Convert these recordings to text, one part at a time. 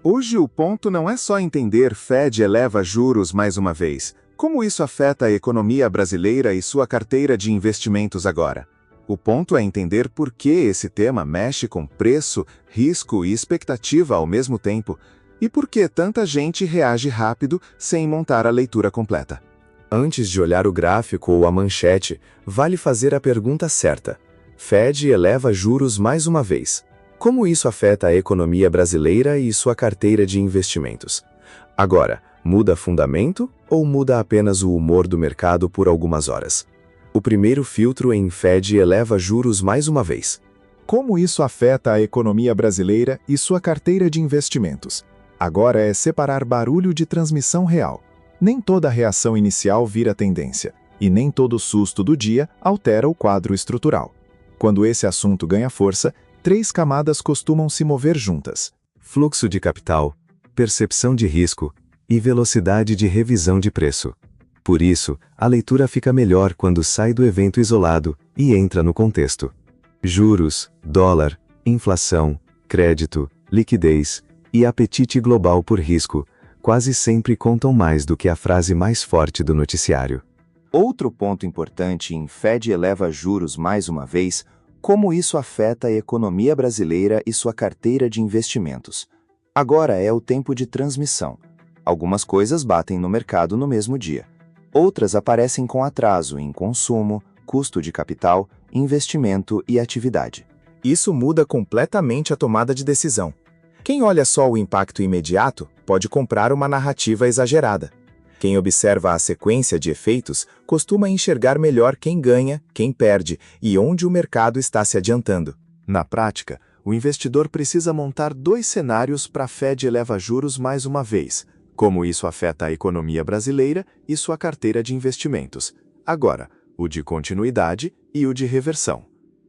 Hoje o ponto não é só entender Fed eleva juros mais uma vez. Como isso afeta a economia brasileira e sua carteira de investimentos agora? O ponto é entender por que esse tema mexe com preço, risco e expectativa ao mesmo tempo, e por que tanta gente reage rápido sem montar a leitura completa. Antes de olhar o gráfico ou a manchete, vale fazer a pergunta certa. Fed eleva juros mais uma vez. Como isso afeta a economia brasileira e sua carteira de investimentos? Agora, muda fundamento ou muda apenas o humor do mercado por algumas horas? O primeiro filtro em Fed eleva juros mais uma vez. Como isso afeta a economia brasileira e sua carteira de investimentos? Agora é separar barulho de transmissão real. Nem toda reação inicial vira tendência, e nem todo susto do dia altera o quadro estrutural. Quando esse assunto ganha força, 3 camadas costumam se mover juntas: Fluxo de capital, percepção de risco e velocidade de revisão de preço. Por isso, a leitura fica melhor quando sai do evento isolado e entra no contexto. Juros, dólar, inflação, crédito, liquidez e apetite global por risco quase sempre contam mais do que a frase mais forte do noticiário. Outro ponto importante em Fed eleva juros mais uma vez: como isso afeta a economia brasileira e sua carteira de investimentos. Agora é o tempo de transmissão. Algumas coisas batem no mercado no mesmo dia. Outras aparecem com atraso em consumo, custo de capital, investimento e atividade. Isso muda completamente a tomada de decisão. Quem olha só o impacto imediato pode comprar uma narrativa exagerada. Quem observa a sequência de efeitos costuma enxergar melhor quem ganha, quem perde e onde o mercado está se adiantando. Na prática, o investidor precisa montar 2 cenários para a Fed eleva juros mais uma vez. Como isso afeta a economia brasileira e sua carteira de investimentos. Agora, o de continuidade e o de reversão.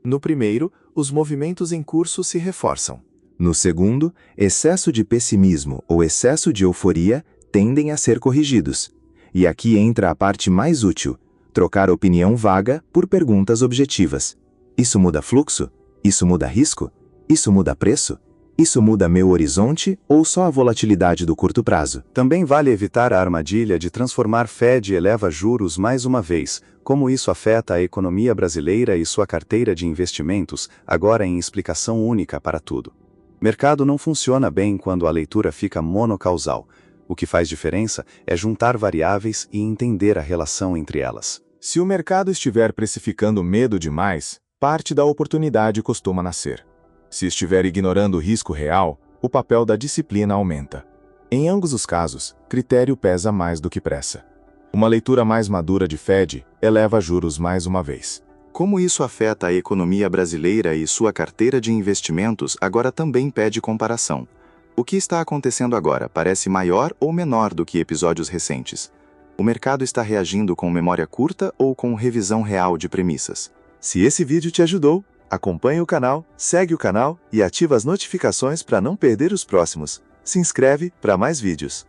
No primeiro, os movimentos em curso se reforçam. No segundo, excesso de pessimismo ou excesso de euforia tendem a ser corrigidos. E aqui entra a parte mais útil: trocar opinião vaga por perguntas objetivas. Isso muda fluxo? Isso muda risco? Isso muda preço? Isso muda meu horizonte ou só a volatilidade do curto prazo? Também vale evitar a armadilha de transformar Fed eleva juros mais uma vez. Como isso afeta a economia brasileira e sua carteira de investimentos, agora em explicação única para tudo. Mercado não funciona bem quando a leitura fica monocausal. O que faz diferença é juntar variáveis e entender a relação entre elas. Se o mercado estiver precificando medo demais, parte da oportunidade costuma nascer. Se estiver ignorando o risco real, o papel da disciplina aumenta. Em ambos os casos, critério pesa mais do que pressa. Uma leitura mais madura de Fed eleva juros mais uma vez. Como isso afeta a economia brasileira e sua carteira de investimentos agora também pede comparação. O que está acontecendo agora parece maior ou menor do que episódios recentes? O mercado está reagindo com memória curta ou com revisão real de premissas? Se esse vídeo te ajudou, acompanhe o canal, segue o canal e ativa as notificações para não perder os próximos. Se inscreve para mais vídeos.